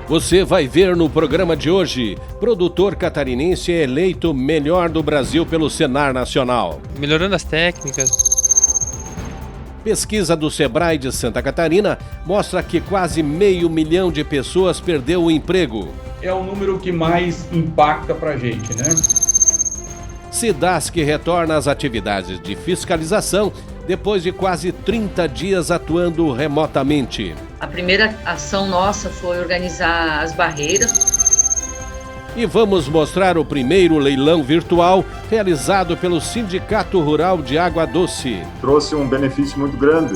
Você vai ver no programa de hoje, produtor catarinense é eleito melhor do Brasil pelo Senar Nacional. Melhorando as técnicas. Pesquisa do Sebrae de Santa Catarina mostra que quase 500 mil de pessoas perdeu o emprego. É o número que mais impacta pra gente, né? Cidasc retorna às atividades de fiscalização depois de quase 30 dias atuando remotamente. A primeira ação nossa foi organizar as barreiras. E vamos mostrar o primeiro leilão virtual realizado pelo Sindicato Rural de Água Doce. Trouxe um benefício muito grande.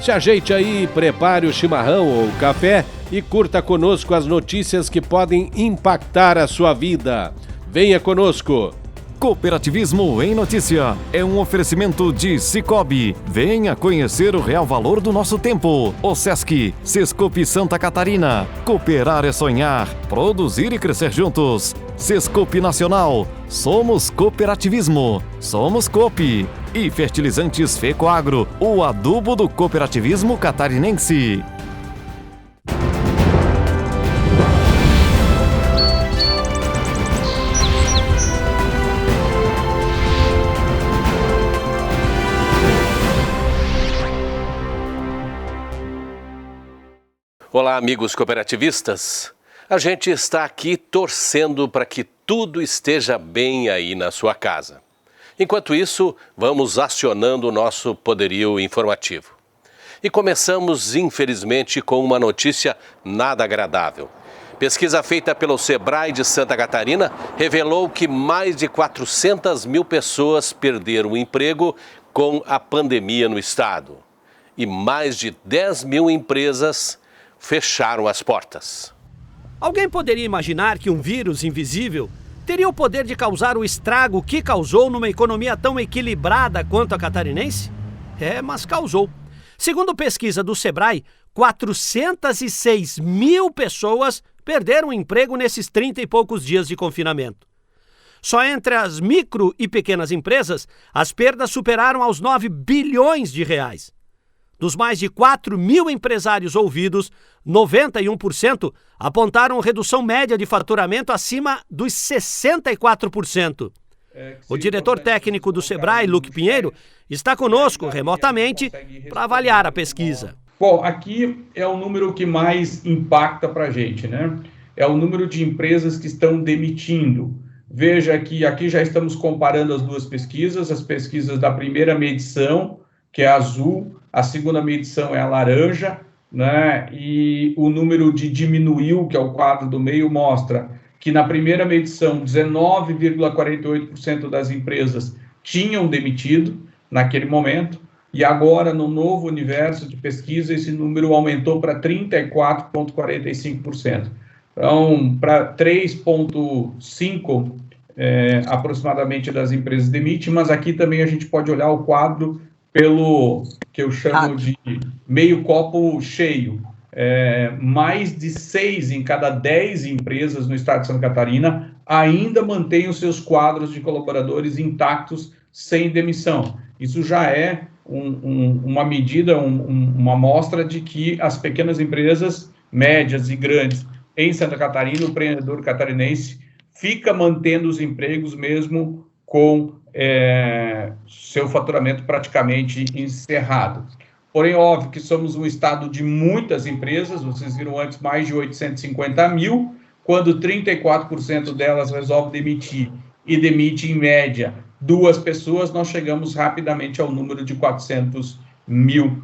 Se ajeite aí, prepare o chimarrão ou o café e curta conosco as notícias que podem impactar a sua vida. Venha conosco! Cooperativismo em Notícia é um oferecimento de Sicoob. Venha conhecer o real valor do nosso tempo. O Sesc, Sescope Santa Catarina. Cooperar é sonhar, produzir e crescer juntos. Sescope Nacional. Somos cooperativismo. Somos Coop. E Fertilizantes Fecoagro, o adubo do cooperativismo catarinense. Olá, amigos cooperativistas. A gente está aqui torcendo para que tudo esteja bem aí na sua casa. Enquanto isso, vamos acionando o nosso poderio informativo. E começamos, infelizmente, com uma notícia nada agradável. Pesquisa feita pelo Sebrae de Santa Catarina revelou que mais de 400 mil pessoas perderam o emprego com a pandemia no estado. E mais de 10 mil empresas fecharam as portas. Alguém poderia imaginar que um vírus invisível teria o poder de causar o estrago que causou numa economia tão equilibrada quanto a catarinense? Mas causou. Segundo pesquisa do Sebrae, 406 mil pessoas perderam o emprego nesses 30 e poucos dias de confinamento. Só entre as micro e pequenas empresas, as perdas superaram aos 9 bilhões de reais. Dos mais de 4 mil empresários ouvidos, 91% apontaram redução média de faturamento acima dos 64%. O diretor técnico do Sebrae, Luque Pinheiro, está conosco remotamente para avaliar a pesquisa. Bom, aqui é o número que mais impacta para a gente, né? É o número de empresas que estão demitindo. Veja que aqui já estamos comparando as duas pesquisas, as pesquisas da primeira medição, que é a azul, a segunda medição é a laranja, né? E o número de diminuiu, que é o quadro do meio, mostra que na primeira medição 19,48% das empresas tinham demitido naquele momento, e agora no novo universo de pesquisa esse número aumentou para 34,45%. Então, para 3,5% aproximadamente das empresas demitem, mas aqui também a gente pode olhar o quadro pelo que eu chamo de meio copo cheio. Mais de 6 em cada 10 empresas no estado de Santa Catarina ainda mantêm os seus quadros de colaboradores intactos sem demissão. Isso já é uma medida, uma amostra de que as pequenas empresas, médias e grandes em Santa Catarina, o empreendedor catarinense fica mantendo os empregos mesmo com seu faturamento praticamente encerrado. Porém, óbvio que somos um estado de muitas empresas, vocês viram antes mais de 850 mil, quando 34% delas resolve demitir e demite em média 2 pessoas, nós chegamos rapidamente ao número de 400 mil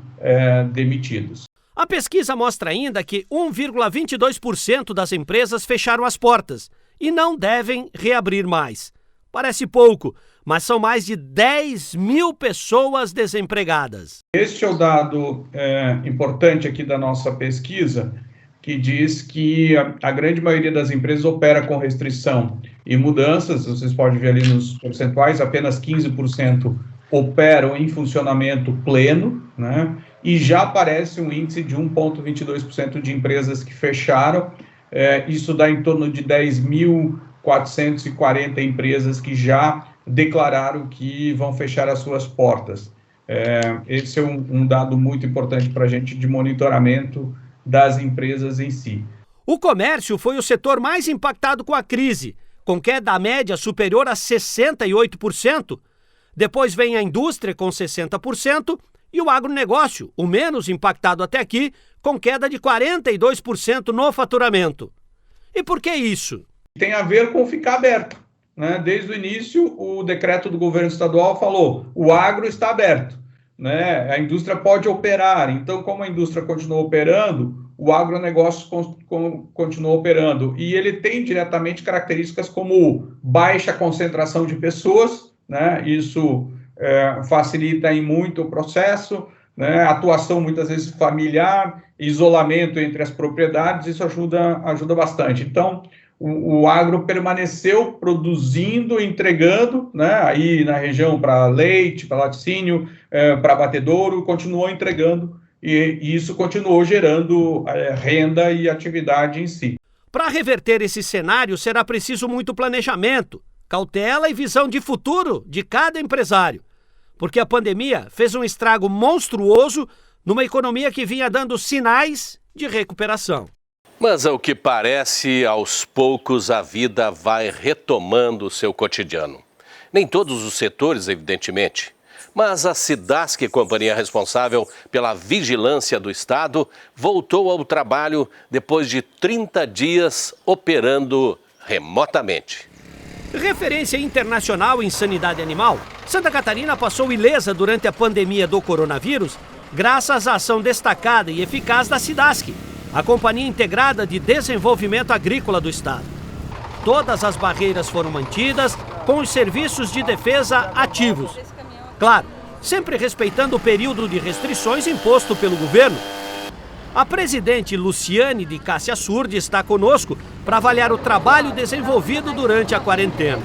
demitidos. A pesquisa mostra ainda que 1,22% das empresas fecharam as portas e não devem reabrir mais. Parece pouco, mas são mais de 10 mil pessoas desempregadas. Este é o dado importante aqui da nossa pesquisa, que diz que a grande maioria das empresas opera com restrição e mudanças. Vocês podem ver ali nos percentuais, apenas 15% operam em funcionamento pleno, né? E já aparece um índice de 1,22% de empresas que fecharam. Isso dá em torno de 10.440 empresas que já declararam que vão fechar as suas portas. Esse é um dado muito importante para a gente de monitoramento das empresas em si. O comércio foi o setor mais impactado com a crise, com queda média superior a 68%. Depois vem a indústria com 60% e o agronegócio, o menos impactado até aqui, com queda de 42% no faturamento. E por que isso? Tem a ver com ficar aberto, né? Desde o início, o decreto do governo estadual falou: o agro está aberto, né? A indústria pode operar. Então, como a indústria continuou operando, o agronegócio continuou operando. E ele tem diretamente características como baixa concentração de pessoas, né? Isso facilita em muito o processo, né? Atuação muitas vezes familiar, isolamento entre as propriedades, isso ajuda bastante. Então, o agro permaneceu produzindo, entregando, né? Aí na região para leite, para laticínio, para abatedouro, continuou entregando e isso continuou gerando renda e atividade em si. Para reverter esse cenário, será preciso muito planejamento, cautela e visão de futuro de cada empresário. Porque a pandemia fez um estrago monstruoso numa economia que vinha dando sinais de recuperação. Mas ao que parece, aos poucos a vida vai retomando o seu cotidiano. Nem todos os setores, evidentemente, mas a Cidasc, companhia responsável pela vigilância do Estado, voltou ao trabalho depois de 30 dias operando remotamente. Referência internacional em sanidade animal, Santa Catarina passou ilesa durante a pandemia do coronavírus graças à ação destacada e eficaz da Cidasc, a Companhia Integrada de Desenvolvimento Agrícola do Estado. Todas as barreiras foram mantidas com os serviços de defesa ativos. Claro, sempre respeitando o período de restrições imposto pelo governo. A presidente Luciane de Cássia Surdi está conosco para avaliar o trabalho desenvolvido durante a quarentena.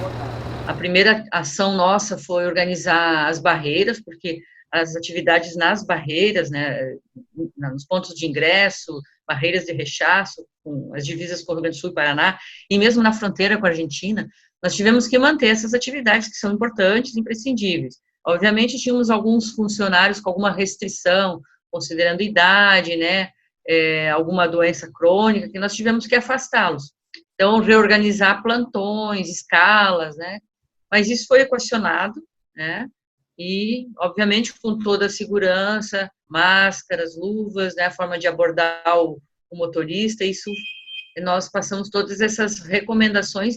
A primeira ação nossa foi organizar as barreiras, porque as atividades nas barreiras, né, nos pontos de ingresso, barreiras de rechaço, com as divisas com o Rio Grande do Sul e Paraná, e mesmo na fronteira com a Argentina, nós tivemos que manter essas atividades que são importantes e imprescindíveis. Obviamente, tínhamos alguns funcionários com alguma restrição, considerando idade, né, alguma doença crônica, que nós tivemos que afastá-los. Então, reorganizar plantões, escalas, né, mas isso foi equacionado, né, e, obviamente, com toda a segurança, máscaras, luvas, né, a forma de abordar o motorista, isso, nós passamos todas essas recomendações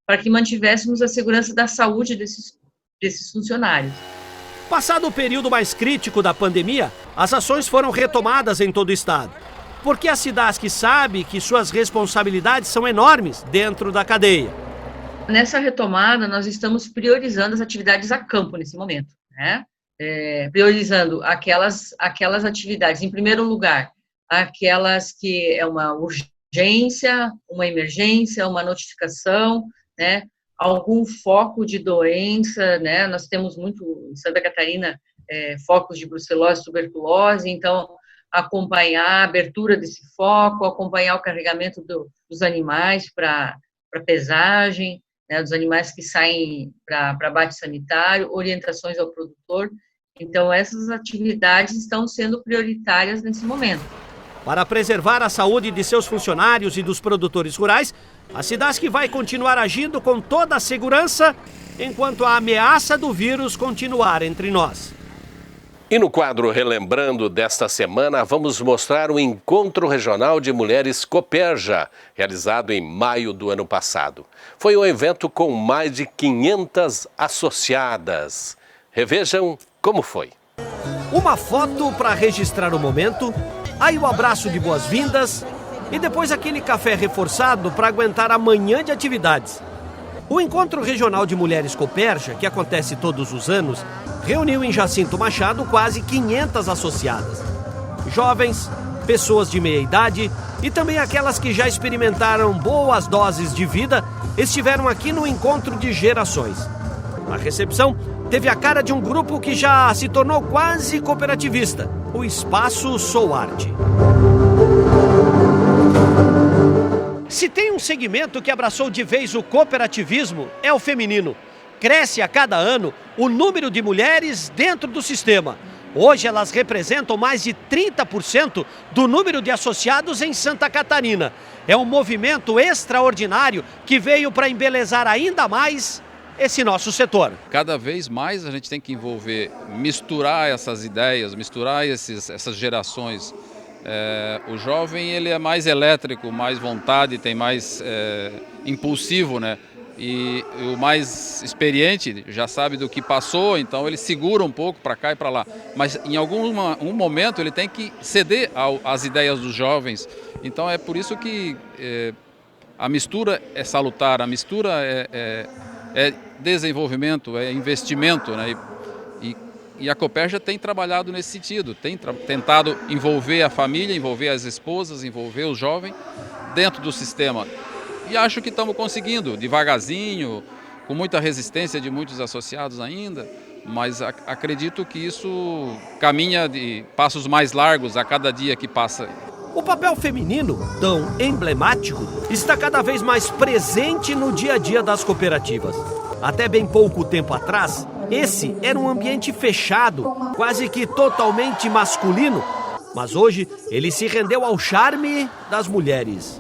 para que mantivéssemos a segurança da saúde desses funcionários. Passado o período mais crítico da pandemia, as ações foram retomadas em todo o estado. Porque a Cidasc sabe que suas responsabilidades são enormes dentro da cadeia. Nessa retomada, nós estamos priorizando as atividades a campo nesse momento, né? Priorizando aquelas atividades, em primeiro lugar, aquelas que é uma urgência, uma emergência, uma notificação, né? Algum foco de doença, né? Nós temos muito, em Santa Catarina, focos de brucelose, tuberculose, então, acompanhar a abertura desse foco, acompanhar o carregamento dos animais para pesagem, né, dos animais que saem para abate sanitário, orientações ao produtor. Então, essas atividades estão sendo prioritárias nesse momento. Para preservar a saúde de seus funcionários e dos produtores rurais, a Cidasc vai continuar agindo com toda a segurança enquanto a ameaça do vírus continuar entre nós. E no quadro Relembrando desta semana, vamos mostrar o Encontro Regional de Mulheres Cooperja, realizado em maio do ano passado. Foi um evento com mais de 500 associadas. Revejam como foi. Uma foto para registrar o momento, aí o abraço de boas-vindas e depois aquele café reforçado para aguentar a manhã de atividades. O Encontro Regional de Mulheres Cooperja, que acontece todos os anos, reuniu em Jacinto Machado quase 500 associadas. Jovens, pessoas de meia idade e também aquelas que já experimentaram boas doses de vida estiveram aqui no Encontro de Gerações. A recepção teve a cara de um grupo que já se tornou quase cooperativista, o Espaço Souarte. Se tem um segmento que abraçou de vez o cooperativismo, é o feminino. Cresce a cada ano o número de mulheres dentro do sistema, Hoje elas representam mais de 30% do número de associados em Santa Catarina. É um movimento extraordinário que veio para embelezar ainda mais esse nosso setor. Cada vez mais a gente tem que envolver, misturar essas ideias, misturar essas gerações. O jovem ele é mais elétrico, mais vontade, tem mais impulsivo, né? E o mais experiente já sabe do que passou, então ele segura um pouco para cá e para lá. Mas em algum momento ele tem que ceder às ideias dos jovens. Então é por isso que a mistura é salutar, a mistura é desenvolvimento, é investimento, né? E a Cooperja tem trabalhado nesse sentido, tem tentado envolver a família, envolver as esposas, envolver o jovem dentro do sistema. E acho que estamos conseguindo, devagarzinho, com muita resistência de muitos associados ainda, mas acredito que isso caminha de passos mais largos a cada dia que passa. O papel feminino, tão emblemático, está cada vez mais presente no dia a dia das cooperativas. Até bem pouco tempo atrás, esse era um ambiente fechado, quase que totalmente masculino, mas hoje ele se rendeu ao charme das mulheres.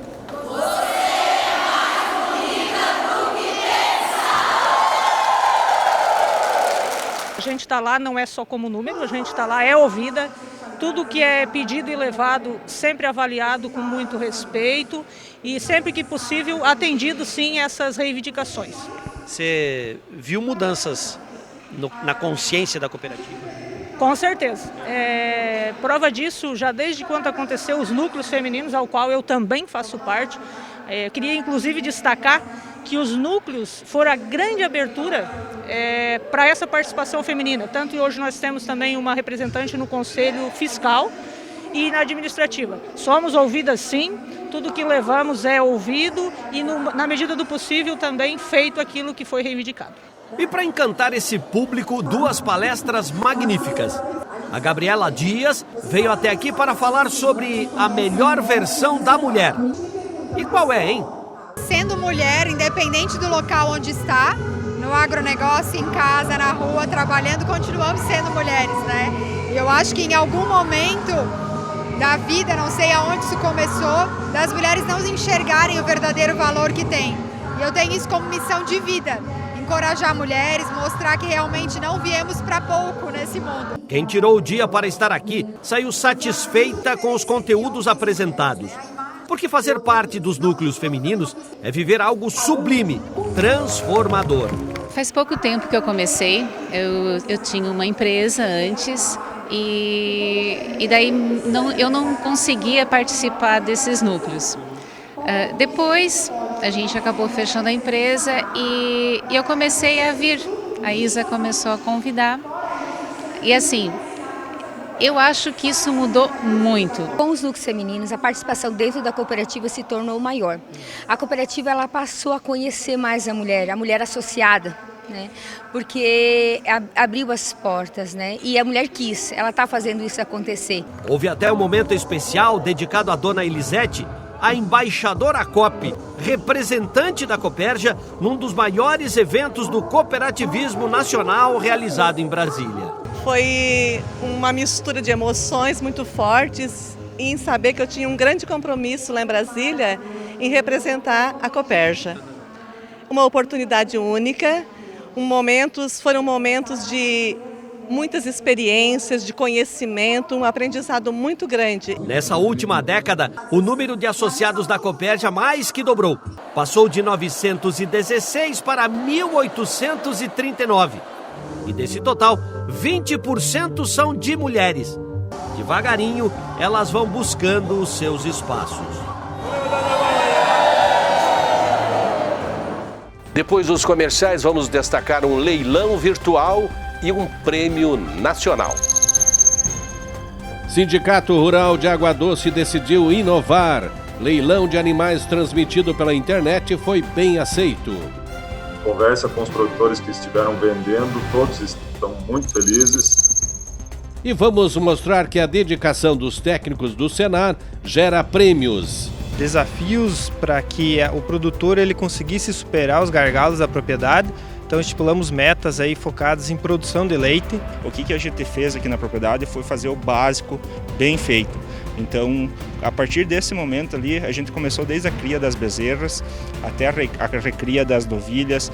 A gente está lá não é só como número, a gente está lá, é ouvida. Tudo que é pedido e levado, sempre avaliado com muito respeito e sempre que possível atendido sim essas reivindicações. Você viu mudanças na consciência da cooperativa? Com certeza. Prova disso, já desde quando aconteceu os núcleos femininos, ao qual eu também faço parte. Queria inclusive destacar que os núcleos foram a grande abertura para essa participação feminina. Tanto que hoje nós temos também uma representante no Conselho Fiscal e na Administrativa. Somos ouvidas sim, tudo que levamos é ouvido e na medida do possível também feito aquilo que foi reivindicado. E para encantar esse público, 2 palestras magníficas. A Gabriela Dias veio até aqui para falar sobre a melhor versão da mulher. E qual é, hein? Sendo mulher, independente do local onde está, no agronegócio, em casa, na rua, trabalhando, continuamos sendo mulheres, né? E eu acho que em algum momento da vida, não sei aonde isso começou, das mulheres não enxergarem o verdadeiro valor que tem. E eu tenho isso como missão de vida, encorajar mulheres, mostrar que realmente não viemos para pouco nesse mundo. Quem tirou o dia para estar aqui saiu satisfeita com os conteúdos apresentados. Porque fazer parte dos núcleos femininos é viver algo sublime, transformador. Faz pouco tempo que eu comecei, eu tinha uma empresa antes e daí eu não conseguia participar desses núcleos. Depois a gente acabou fechando a empresa e eu comecei a vir. A Isa começou a convidar e assim, eu acho que isso mudou muito. Com os núcleos femininos, a participação dentro da cooperativa se tornou maior. A cooperativa ela passou a conhecer mais a mulher associada, né? Porque abriu as portas, né? E a mulher quis, ela está fazendo isso acontecer. Houve até um momento especial dedicado à dona Elisete, a embaixadora COP, representante da Cooperja num dos maiores eventos do cooperativismo nacional realizado em Brasília. Foi uma mistura de emoções muito fortes em saber que eu tinha um grande compromisso lá em Brasília em representar a Cooperja. Uma oportunidade única, foram momentos de muitas experiências, de conhecimento, um aprendizado muito grande. Nessa última década, o número de associados da Cooperja mais que dobrou. Passou de 916 para 1.839. E desse total, 20% são de mulheres. Devagarinho, elas vão buscando os seus espaços. Depois dos comerciais, vamos destacar um leilão virtual e um prêmio nacional. Sindicato Rural de Água Doce decidiu inovar. Leilão de animais transmitido pela internet foi bem aceito. Conversa com os produtores que estiveram vendendo, todos estão muito felizes. E vamos mostrar que a dedicação dos técnicos do Senar gera prêmios. Desafios para que o produtor ele conseguisse superar os gargalos da propriedade Então estipulamos metas aí focadas em produção de leite. O que a gente fez aqui na propriedade foi fazer o básico bem feito. Então, a partir desse momento ali, a gente começou desde a cria das bezerras até a recria das novilhas.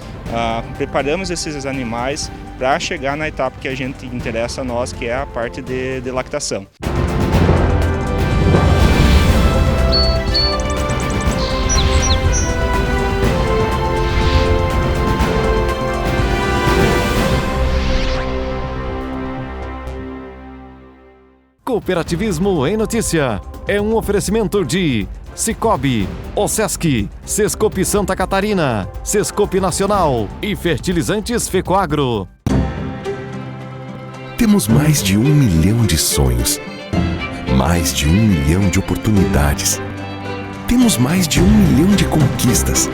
Preparamos esses animais para chegar na etapa que a gente interessa a nós, que é a parte de lactação. Cooperativismo em Notícia é um oferecimento de Cicobi, OSESC, Sescope Santa Catarina, Sescope Nacional e Fertilizantes Fecoagro. Temos mais de 1 milhão de sonhos, mais de 1 milhão de oportunidades. Temos mais de 1 milhão de conquistas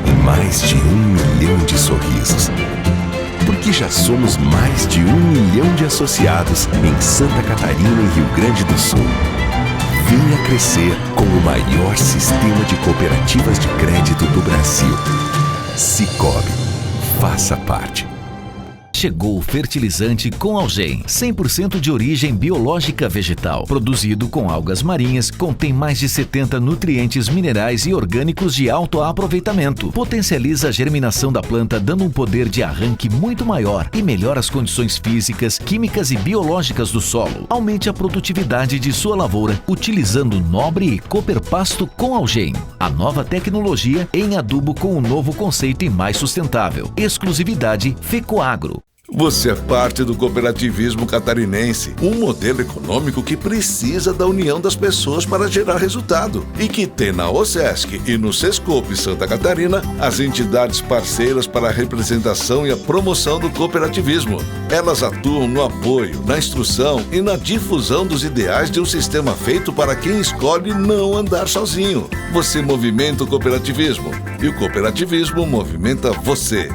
e mais de 1 milhão de sorrisos. Porque já somos mais de 1 milhão de associados em Santa Catarina e Rio Grande do Sul. Venha crescer com o maior sistema de cooperativas de crédito do Brasil. Cicobi. Faça parte. Chegou o fertilizante com Algem, 100% de origem biológica vegetal, produzido com algas marinhas, contém mais de 70 nutrientes minerais e orgânicos de alto aproveitamento, potencializa a germinação da planta dando um poder de arranque muito maior e melhora as condições físicas, químicas e biológicas do solo. Aumente a produtividade de sua lavoura utilizando Nobre e Cooperpasto com Algem, a nova tecnologia em adubo com um novo conceito e mais sustentável. Exclusividade Fecoagro. Você é parte do cooperativismo catarinense, um modelo econômico que precisa da união das pessoas para gerar resultado e que tem na OSESC e no Sescope Santa Catarina as entidades parceiras para a representação e a promoção do cooperativismo. Elas atuam no apoio, na instrução e na difusão dos ideais de um sistema feito para quem escolhe não andar sozinho. Você movimenta o cooperativismo e o cooperativismo movimenta você.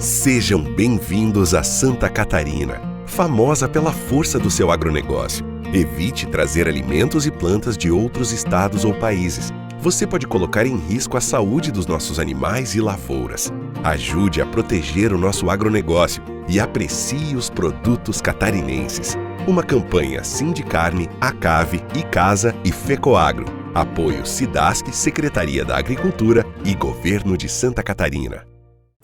Sejam bem-vindos a Santa Catarina, famosa pela força do seu agronegócio. Evite trazer alimentos e plantas de outros estados ou países. Você pode colocar em risco a saúde dos nossos animais e lavouras. Ajude a proteger o nosso agronegócio e aprecie os produtos catarinenses. Uma campanha Sindicarne, Acave, Icasa e Fecoagro. Apoio Cidasc, Secretaria da Agricultura e Governo de Santa Catarina.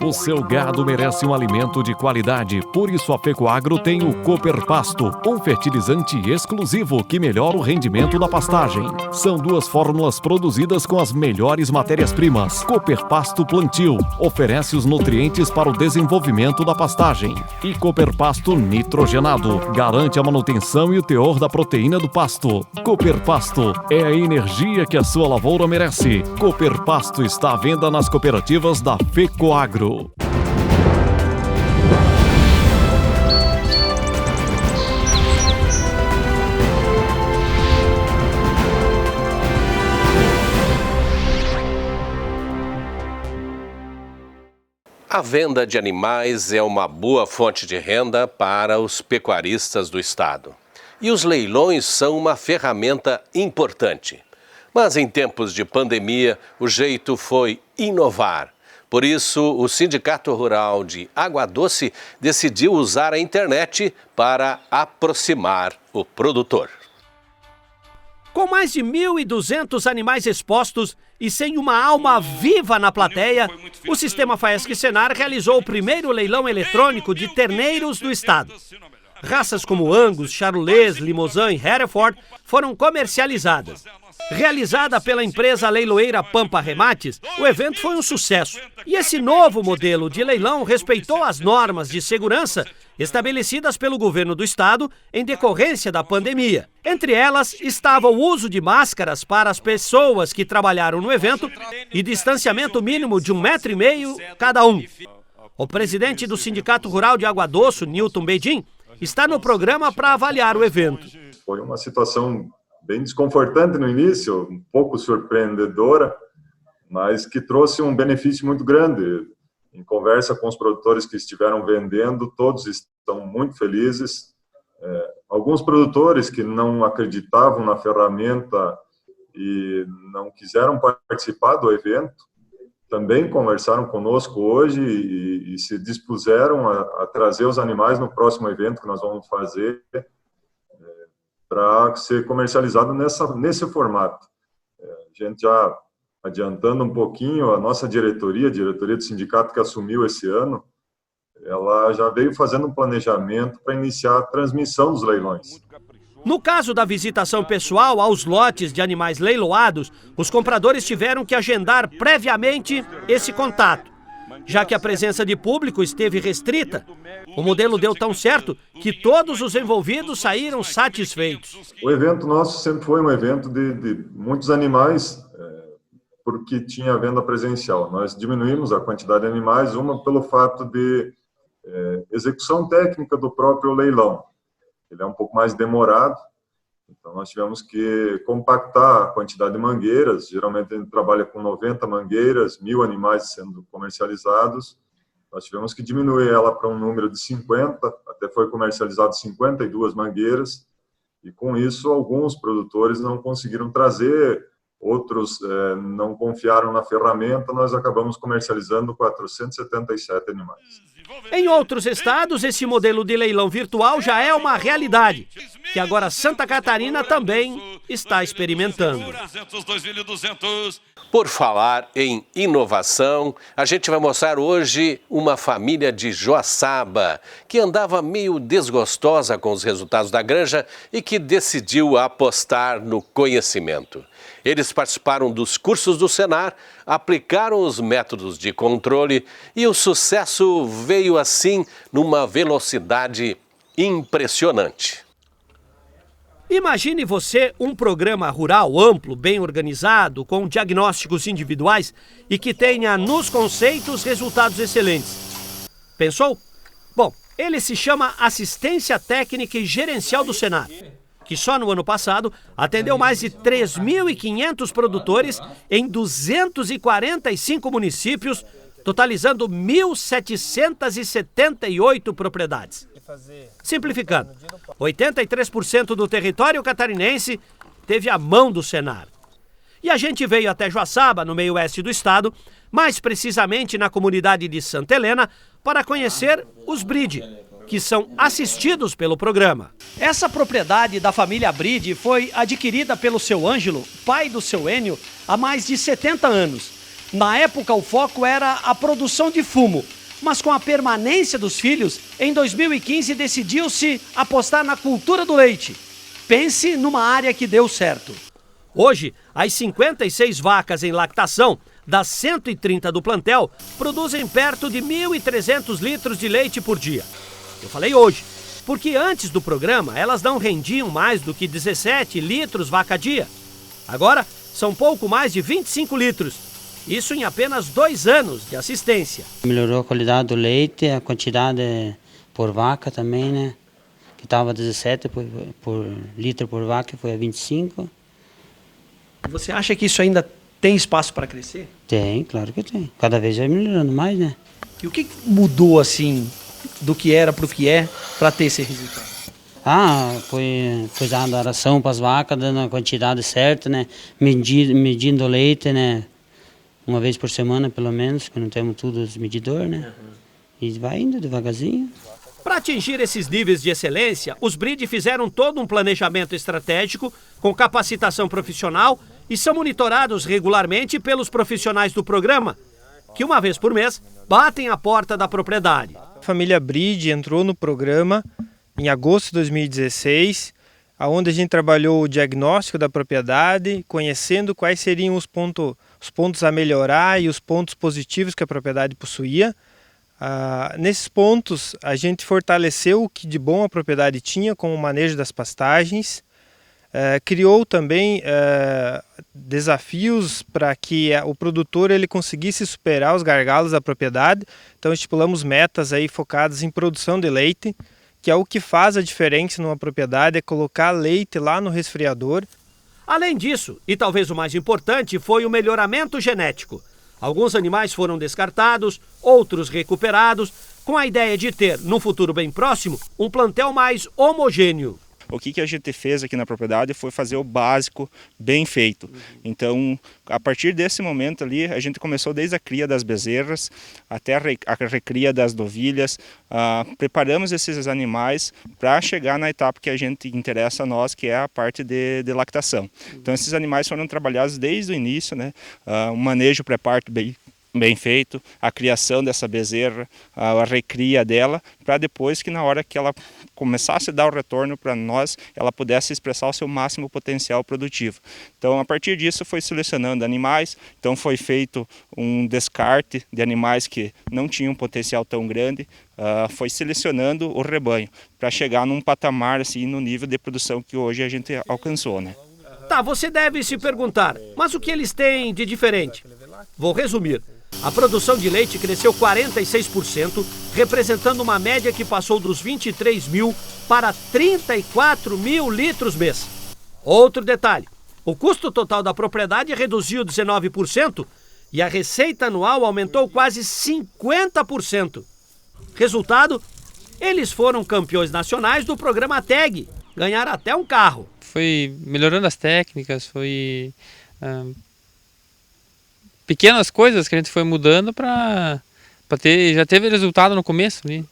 O seu gado merece um alimento de qualidade, por isso a Fecoagro tem o Cooperpasto, um fertilizante exclusivo que melhora o rendimento da pastagem. São 2 fórmulas produzidas com as melhores matérias-primas. Cooperpasto Plantio oferece os nutrientes para o desenvolvimento da pastagem. E Cooperpasto Nitrogenado garante a manutenção e o teor da proteína do pasto. Cooperpasto é a energia que a sua lavoura merece. Cooperpasto está à venda nas cooperativas da Fecoagro. A venda de animais é uma boa fonte de renda para os pecuaristas do estado. E os leilões são uma ferramenta importante. Mas em tempos de pandemia, o jeito foi inovar. Por isso, o Sindicato Rural de Água Doce decidiu usar a internet para aproximar o produtor. Com mais de 1.200 animais expostos e sem uma alma viva na plateia, o Sistema Faesc Senar realizou o primeiro leilão eletrônico de terneiros do estado. Raças como Angus, Charolais, Limousin e Hereford foram comercializadas. Realizada pela empresa leiloeira Pampa Remates, o evento foi um sucesso. E esse novo modelo de leilão respeitou as normas de segurança estabelecidas pelo governo do estado em decorrência da pandemia. Entre elas estava o uso de máscaras para as pessoas que trabalharam no evento e distanciamento mínimo de 1,5 metro cada um. O presidente do Sindicato Rural de Água Doce, Newton Bedin, está no programa para avaliar o evento. Foi uma situação bem desconfortante no início, um pouco surpreendedora, mas que trouxe um benefício muito grande. Em conversa com os produtores que estiveram vendendo, todos estão muito felizes. Alguns produtores que não acreditavam na ferramenta e não quiseram participar do evento, também conversaram conosco hoje e se dispuseram a trazer os animais no próximo evento que nós vamos fazer para ser comercializado nesse formato. A gente já adiantando um pouquinho, a nossa diretoria do sindicato que assumiu esse ano, ela já veio fazendo um planejamento para iniciar a transmissão dos leilões. No caso da visitação pessoal aos lotes de animais leiloados, os compradores tiveram que agendar previamente esse contato, já que a presença de público esteve restrita. O modelo deu tão certo que todos os envolvidos saíram satisfeitos. O evento nosso sempre foi um evento de muitos animais, porque tinha venda presencial. Nós diminuímos a quantidade de animais, uma pelo fato de execução técnica do próprio leilão. Ele é um pouco mais demorado, então nós tivemos que compactar a quantidade de mangueiras. Geralmente a gente trabalha com 90 mangueiras, 1.000 animais sendo comercializados. Nós tivemos que diminuir ela para um número de 50, até foi comercializado 52 mangueiras, e com isso alguns produtores não conseguiram trazer, outros não confiaram na ferramenta, nós acabamos comercializando 477 animais. Em outros estados, esse modelo de leilão virtual já é uma realidade, que agora Santa Catarina também está experimentando. Por falar em inovação, a gente vai mostrar hoje uma família de Joaçaba que andava meio desgostosa com os resultados da granja e que decidiu apostar no conhecimento. Eles participaram dos cursos do Senar, aplicaram os métodos de controle e o sucesso veio assim numa velocidade impressionante. Imagine você um programa rural amplo, bem organizado, com diagnósticos individuais e que tenha nos conceitos resultados excelentes. Pensou? Bom, ele se chama Assistência Técnica e Gerencial do Senar, que só no ano passado atendeu mais de 3.500 produtores em 245 municípios, totalizando 1.778 propriedades. Simplificando, 83% do território catarinense teve a mão do Senar. E a gente veio até Joaçaba, no meio oeste do estado, mais precisamente na comunidade de Santa Helena, para conhecer os Bride, que são assistidos pelo programa. Essa propriedade da família Bride foi adquirida pelo seu Ângelo, pai do seu Enio, há mais de 70 anos. Na época, o foco era a produção de fumo, mas com a permanência dos filhos, em 2015 decidiu-se apostar na cultura do leite. Pense numa área que deu certo. Hoje, as 56 vacas em lactação das 130 do plantel produzem perto de 1.300 litros de leite por dia. Eu falei hoje, porque antes do programa elas não rendiam mais do que 17 litros vaca dia. Agora são pouco mais de 25 litros. Isso em apenas 2 anos de assistência. Melhorou a qualidade do leite, a quantidade por vaca também, né? Que estava 17 por litro por vaca, foi a 25. Você acha que isso ainda tem espaço para crescer? Tem, claro que tem. Cada vez vai melhorando mais, né? E o que mudou assim, do que era para o que é, para ter esse resultado? Foi dando a ração para as vacas, dando a quantidade certa, né? Medindo o leite, né? Uma vez por semana, pelo menos, que não temos tudo os medidores, né? E vai indo devagarzinho. Para atingir esses níveis de excelência, os Bride fizeram todo um planejamento estratégico com capacitação profissional e são monitorados regularmente pelos profissionais do programa, que uma vez por mês batem a porta da propriedade. A família Bride entrou no programa em agosto de 2016, onde a gente trabalhou o diagnóstico da propriedade, conhecendo quais seriam os pontos a melhorar e os pontos positivos que a propriedade possuía. Nesses pontos, a gente fortaleceu o que de bom a propriedade tinha, como o manejo das pastagens, criou também desafios para que o produtor ele conseguisse superar os gargalos da propriedade. Então estipulamos metas aí focadas em produção de leite, que é o que faz a diferença numa propriedade, é colocar leite lá no resfriador. Além disso, e talvez o mais importante, foi o melhoramento genético. Alguns animais foram descartados, outros recuperados, com a ideia de ter, num futuro bem próximo, um plantel mais homogêneo. o que a gente fez aqui na propriedade foi fazer o básico bem feito. Então, a partir desse momento ali, a gente começou desde a cria das bezerras até a recria das novilhas, preparamos esses animais para chegar na etapa que a gente interessa a nós, que é a parte de lactação. Então, esses animais foram trabalhados desde o início, né? O manejo pré-parto bem feito, a criação dessa bezerra, a recria dela, para depois que na hora que ela começasse a dar o retorno para nós, ela pudesse expressar o seu máximo potencial produtivo. Então, a partir disso, foi selecionando animais, então foi feito um descarte de animais que não tinham um potencial tão grande, foi selecionando o rebanho, para chegar num patamar, assim, no nível de produção que hoje a gente alcançou, né? Tá, você deve se perguntar, mas o que eles têm de diferente? Vou resumir. A produção de leite cresceu 46%, representando uma média que passou dos 23 mil para 34 mil litros mês. Outro detalhe, o custo total da propriedade reduziu 19% e a receita anual aumentou quase 50%. Resultado, eles foram campeões nacionais do programa TEG, ganharam até um carro. Foi melhorando as técnicas, foi... pequenas coisas que a gente foi mudando para ter, já teve resultado no começo ali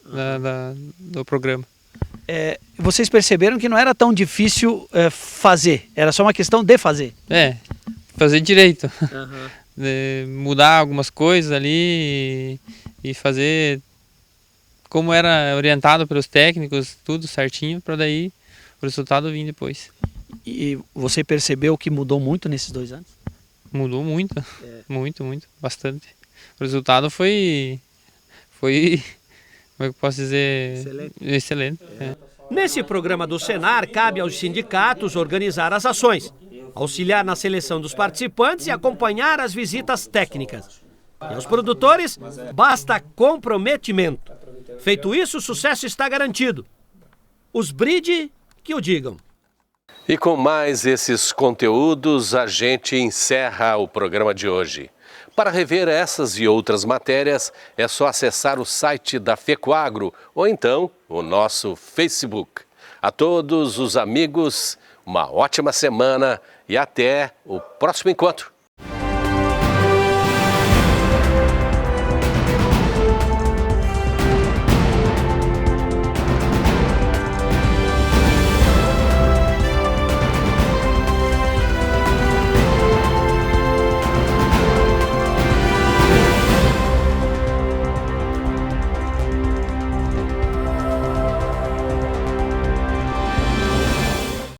do programa. Vocês perceberam que não era tão difícil fazer, era só uma questão de fazer. Fazer direito. Mudar algumas coisas ali e fazer como era orientado pelos técnicos, tudo certinho, para daí o resultado vir depois. E você percebeu que mudou muito nesses 2 anos? Mudou muito, muito, bastante. O resultado foi, como é que eu posso dizer, excelente. Nesse programa do Senar, cabe aos sindicatos organizar as ações, auxiliar na seleção dos participantes e acompanhar as visitas técnicas. E aos produtores, basta comprometimento. Feito isso, o sucesso está garantido. Os bride que o digam. E com mais esses conteúdos, a gente encerra o programa de hoje. Para rever essas e outras matérias, é só acessar o site da FECOAGRO ou então o nosso Facebook. A todos os amigos, uma ótima semana e até o próximo encontro.